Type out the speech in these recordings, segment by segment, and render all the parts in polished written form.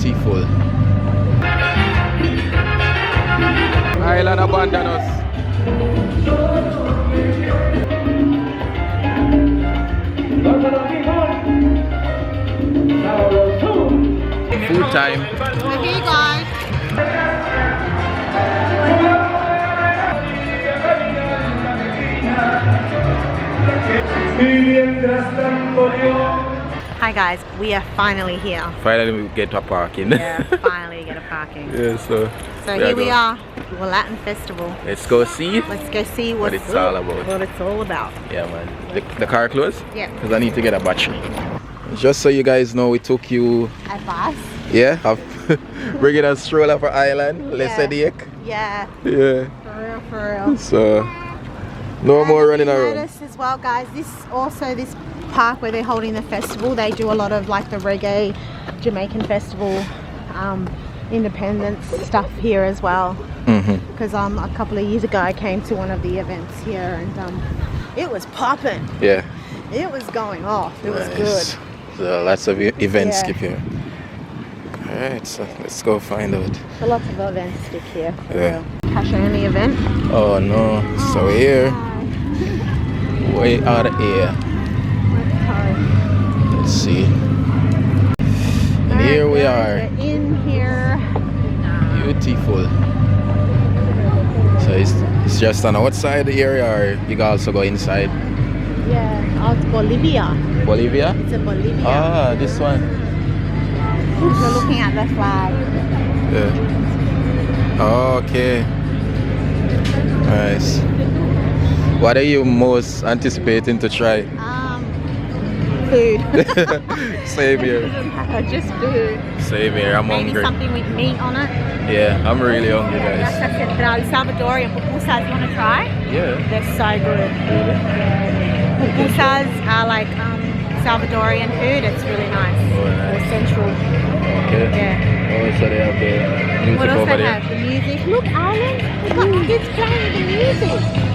Beautiful. Island abandon us. Food time. We're here, guys. Hi guys, we are finally here. Finally we get a parking. Yeah, finally get a parking. Yeah, so here we are, the Latin Festival. Let's go see Let's go see what it's all about. What it's all about. Yeah, man. The car closed? Yeah. Because I need to get a battery. Just so you guys know, we took you. Advice. Yeah, bringing a stroller for Island. Let's say the egg. Yeah. Yeah. For real. So no more running around. Notice as well, guys. This park where they're holding the festival, they do a lot of like the reggae Jamaican festival, independence stuff here as well. Because a couple of years ago I came to one of the events here and it was popping. Yeah. It was going off. It was good. So lots of events skip here. Alright, so let's go find out. So lots of events stick here. For Yeah. real. Cash only event. Oh no. So here. Way out of here. Let's see. And here we are. We're in here. Beautiful. So it's just on the outside the area, or you can also go inside? Yeah, out Bolivia. Bolivia? It's in Bolivia. Ah, this one. We're looking at the flag. Yeah. Okay. Nice. What are you most anticipating to try? Food. Same here. Just food. Same here. I'm Maybe hungry. something with meat on it. Yeah, I'm really hungry, guys. Like Central Salvadorian pupusas. You want to try? Yeah. They're so good. Pupusas are like Salvadorian food. It's really nice. Oh, nice. Or central. Okay. Yeah. Oh, so they have the music What else over they there. have? The music. Look, Alan. We've got kids playing the music.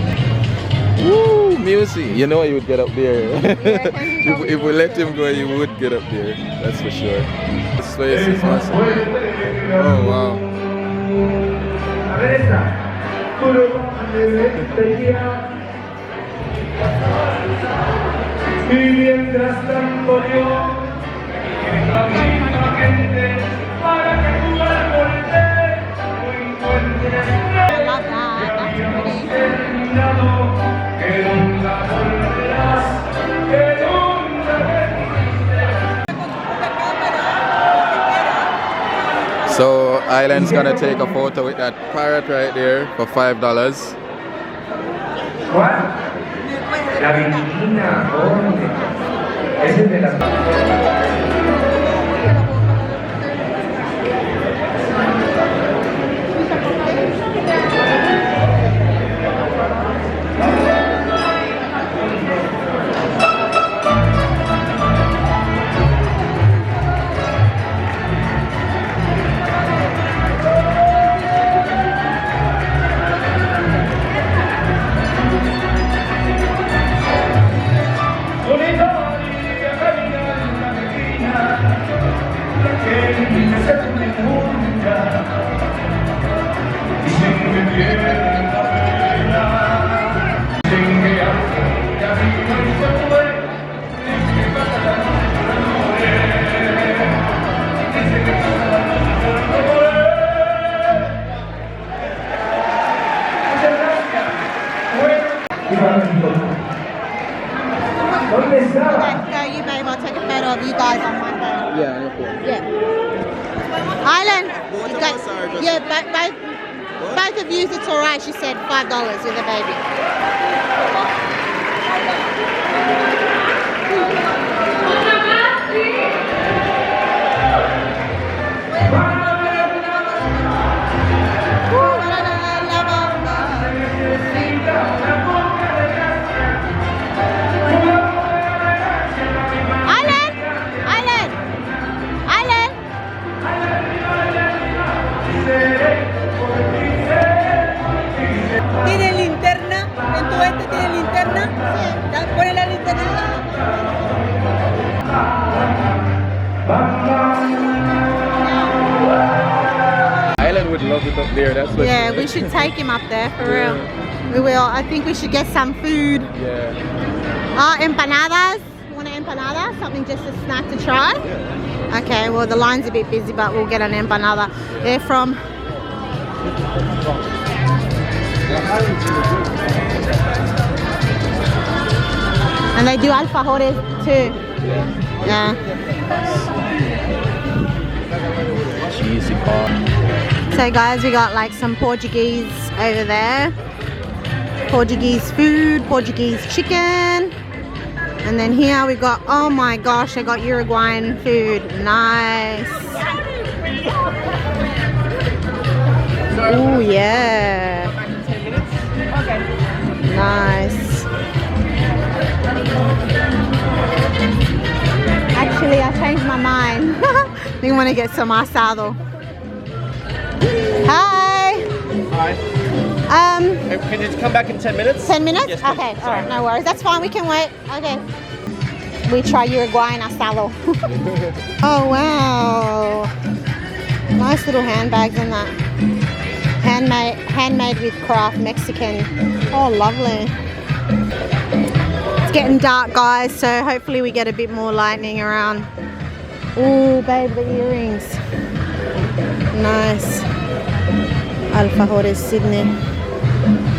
Woo, music. You know you would get up there. Yeah, if we let him go, you would get up there. That's for sure. This place is awesome. Oh, wow. I love that. That's So Island's gonna take a photo with that parrot right there for $5. La virgina, ese es de las... ¿Dónde estaba? No, you babe, I'll take a photo of you guys on my phone. Yeah, okay. Yeah. Island. You got, yeah, both of you, it's alright. She said $5 with a baby. ¿Tiene linterna? ¿En tu este tiene linterna? Pone la linterna. would love it up there. That's what. Yeah, we should take him up there for real. We will. I think we should get some food. Yeah. Oh, empanadas. You want an empanada? Something just a snack to try? Yeah. Okay, well the line's a bit busy, but we'll get an empanada. They're from... And they do alfajores too. Yeah. Cheesy bar. So guys, we got like some Portuguese over there. Portuguese food, Portuguese chicken. And then here we got, oh my gosh, I got Uruguayan food. Nice. Oh yeah. Nice. Actually, I changed my mind. We want to get some asado. Hi. Hi. Can you come back in 10 minutes? 10 minutes? Yes, please. Okay, all right, no worries. That's fine, we can wait. Okay. We try Uruguayan asado. Oh, wow. Nice little handbags in that. Handmade with craft Mexican. Oh, lovely. It's getting dark, guys, so hopefully we get a bit more lightning around. Oh, babe, the earrings. Nice. Alfajores, Sydney.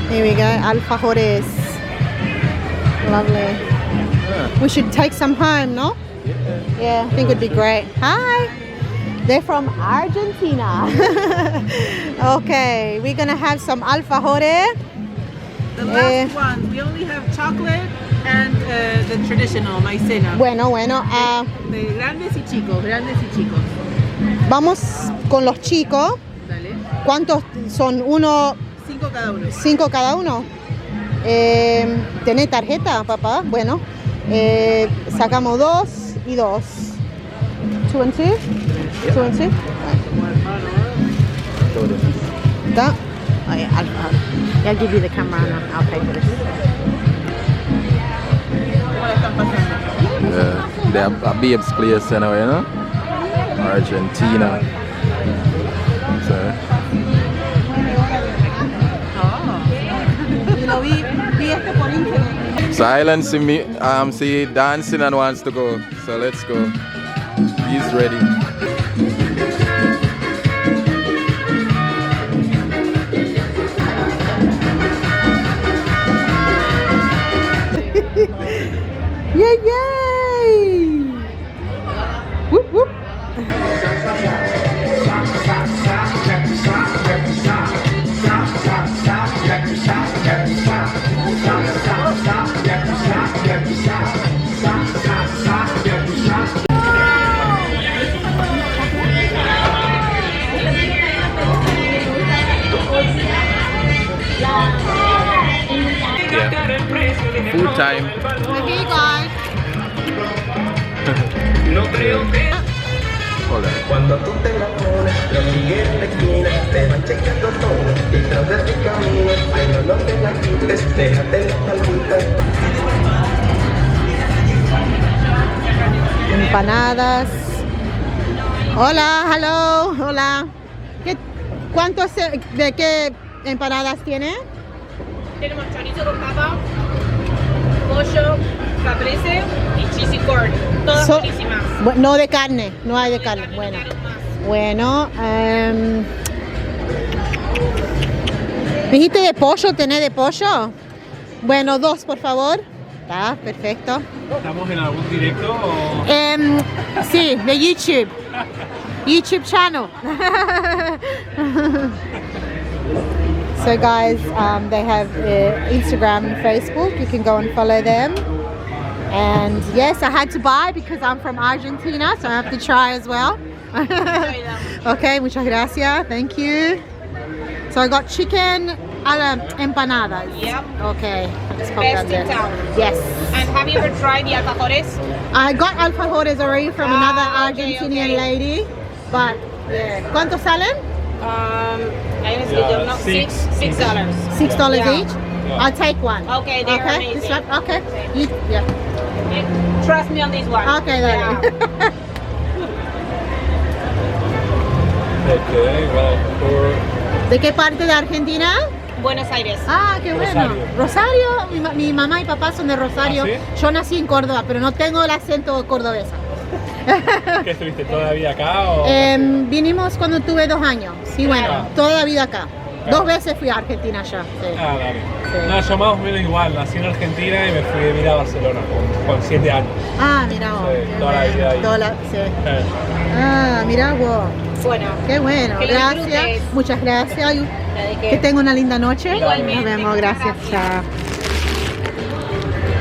Here we go, alfajores. Lovely. Yeah. We should take some home, no? Yeah, I think it would be great. Hi. They're from Argentina. Okay, we're gonna have some alfajores. The last one, we only have chocolate and the traditional maicena. Bueno. De grandes y chicos, grandes y chicos. Vamos con los chicos. Dale. ¿Cuántos son? Uno, 5 cada uno. 5 cada uno. ¿Tenés tarjeta, papá? Bueno, sacamos 2 y 2. 2 and 2? 2 and 2? That? Oh yeah, I'll give you the camera and I'll pay for this. Yeah. They're a babes place anyway, you know? Argentina. So. So Island see me see dancing and wants to go. So let's go. He's ready. Yay, yay! Whoop, whoop. Yeah. Full time. We're here, guys. Hold on. Cuando tú te la pones, lo sigue en la esquina, te van checando todo, y tras de tu camino, ay no te la quites, déjate la palmita. Empanadas. Hola, hello, hola. ¿De qué empanadas tiene? Tenemos chorizo con papa, pollo, caprese y cheesy corn. Todas buenísimas. No de carne, no hay de carne. Bueno, bueno. ¿Dijiste de pollo? ¿Tenés de pollo? Bueno, 2 por favor. Está, perfecto. ¿Estamos en algún directo o...? Sí, de YouTube. YouTube channel. So guys, they have Instagram and Facebook. You can go and follow them. And yes, I had to buy because I'm from Argentina, so I have to try as well. Okay, muchas gracias. Thank you. So I got chicken empanadas. Yep. Okay. Let's pop Best that there. in town. Yes. And have you ever tried the alfajores? I got alfajores already from another Okay, Argentinian okay. lady, but yeah. ¿Cuántos salen? I honestly don't know. Six. $6. $6 Yeah. each. I'll take one. Okay, they're Okay. amazing. This one. Okay. Yeah. Trust me on this one. Okay, Yeah. then. Okay, well, for ¿De qué parte de Argentina? Buenos Aires. Ah, qué bueno. Rosario. Mi mamá y papá son de Rosario. ¿Ah, sí? Yo nací en Córdoba, pero no tengo el acento cordobés. ¿Qué estuviste toda la vida acá o...? Vinimos cuando tuve 2 años. Sí, bueno, Ah. toda la vida acá. Claro. 2 veces fui a Argentina ya. Sí. Ah, dale. Sí. No, yo más o menos igual, nací en Argentina y me fui de vida a Barcelona con 7 años. Ah, mira vos. Sí, qué toda la bueno. vida ahí. Sí. Eh. Ah, mira vos. Bueno, Qué bueno. Que lo Gracias. disfrutes. Muchas gracias. ¿de qué? Que tenga una linda noche. Igualmente, Nos vemos. muchas Gracias. gracias.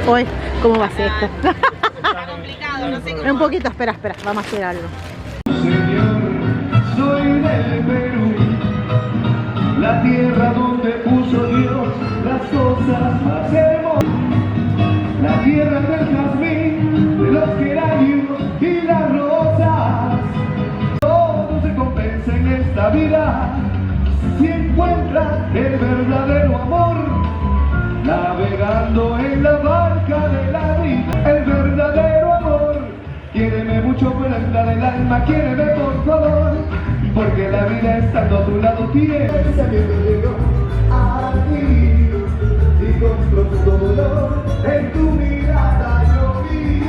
Chao. Hoy, ¿cómo va a ser esto? Está complicado, no sé cómo. Un poquito, espera. Vamos a hacer algo. Señor, soy del Perú, la tierra donde puso Dios las cosas más hermosas, la tierra del jazmín, de los geranios y las rosas. Todo se compensa en esta vida si encuentra el verdadero amor, navegando en la barca de la vida. El verdadero amor, quiéreme mucho para entrar el alma, quiéreme por favor, porque la vida estando a tu lado tiene. Pensamiento llegó a ti y con profundo dolor en tu mirada yo vi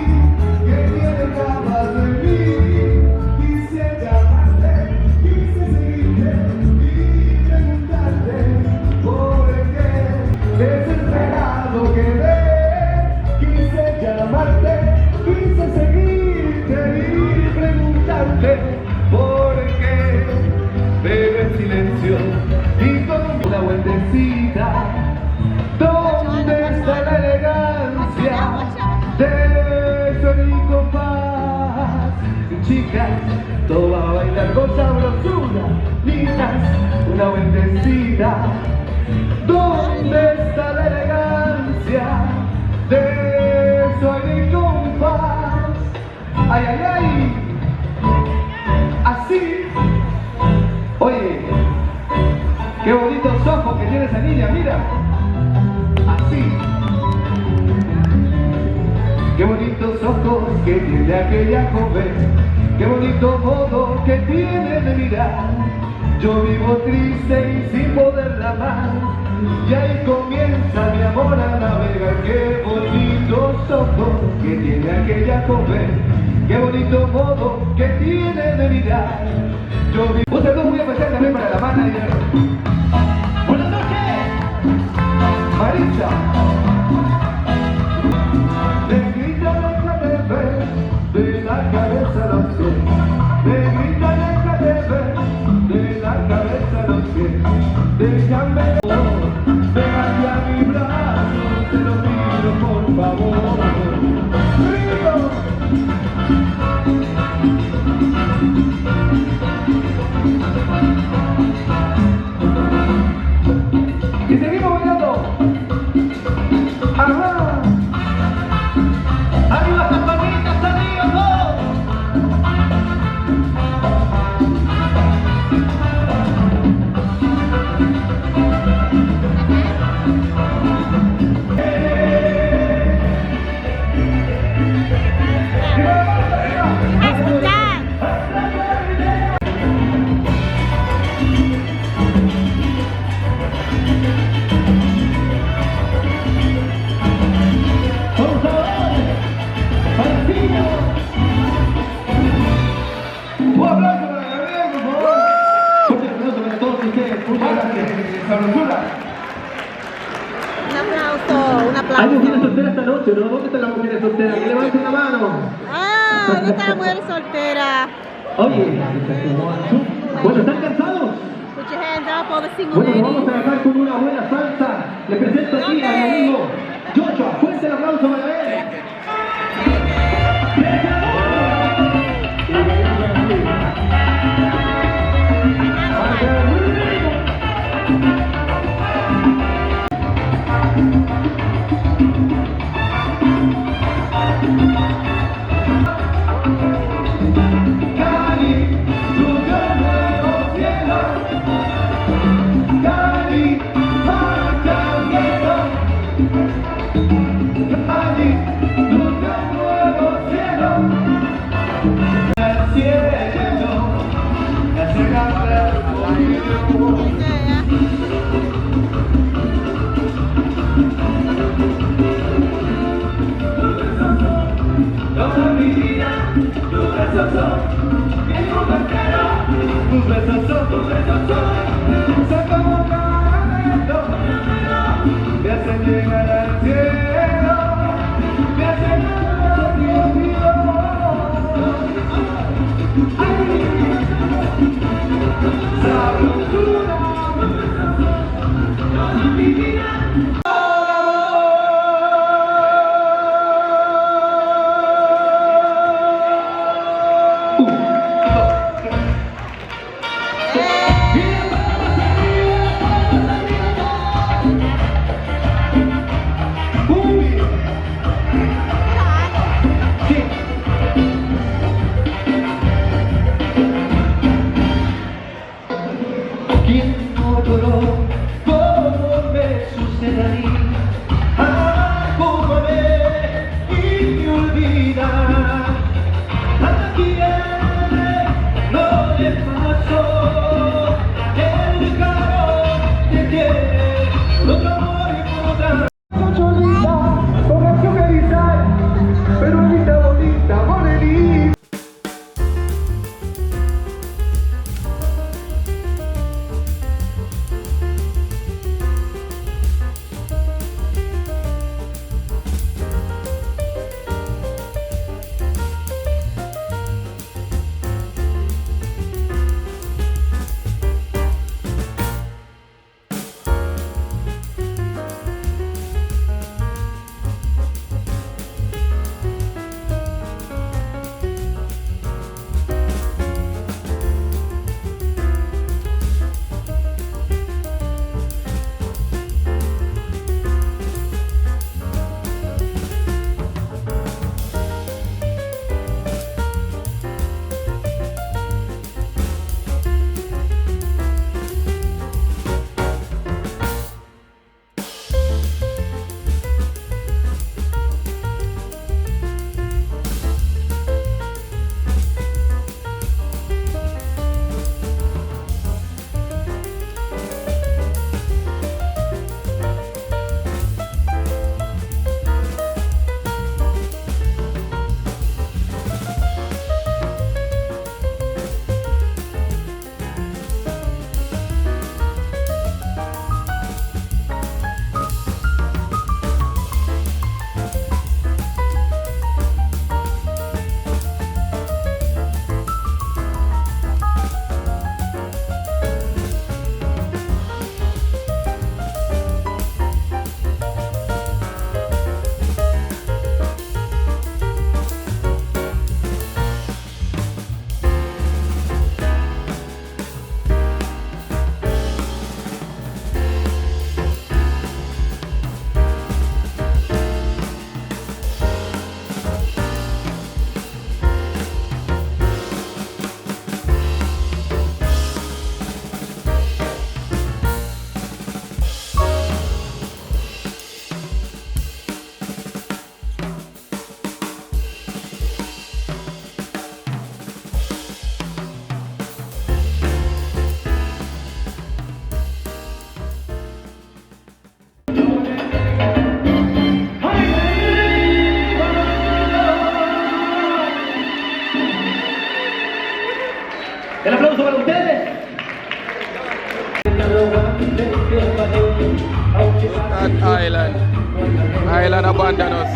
que tienes ganas de mí. Quise llamarte, quise seguirte y preguntarte por qué desesperado quedé. Quise llamarte, quise seguirte y preguntarte por qué, pero en silencio y con una vueltecita. ¿Dónde está la elegancia de tu rico paz? Chicas, todo va a bailar con sabrosura. Niñas, una vueltecita. ¿Dónde está la elegancia de tu rico paz? Ay, ay, ay. Así. Oye, qué bonitos ojos que tiene esa niña, mira. Así. Qué bonitos ojos que tiene aquella joven. Qué bonito modo que tiene de mirar. Yo vivo triste y sin poderla amar. Y ahí comienza mi amor a navegar. Qué bonitos ojos que tiene aquella joven. Qué bonito modo que tiene de mirar. Yo vivo... Un saludo muy especial también para la manager. Buenas noches, Marisa. Negrita, déjame ver de la cabeza a los pies. Negrita, déjame ver de la cabeza a los pies. Déjame pégate a mi brazo, te lo pido por favor. ¡Río! Y seguimos bailando. Ajá. Arriba campanitas, arriba todos. Vamos a ver. Marquillo. Un aplauso para Gabriel, por favor. Fuerte aplauso para todos ustedes. Muchas gracias. Sabrosura. Un Hay aplauso. mujeres solteras esta noche, ¿no? ¿Dónde están las mujeres solteras? Que levanten la mano. Ah, ¿dónde está la mujer soltera? Oye, bueno, ¿están cansados? Put your hands up, all the single Bueno, nos ladies. vamos a dejar con una buena salsa. Le presento aquí a mi amigo Joshua. Fuerte el aplauso para él. Cali, lugar de los cielos. Cali, mar cambiado. Cali, Tus besos son como caramelo, me hacen llegar al cielo, me hacen llegar al cielo. Sabrosura, mi vida. ¿Quién no lloró? ¿Cómo me sucede a mí? Acúmame y me olvida. ¿A quién no le pasó? El calor te quiere, otro amor y otra. Cholita, con azúcar y sal, pero bonita, bonita, morenita. El aplauso para ustedes. That island abandoned us.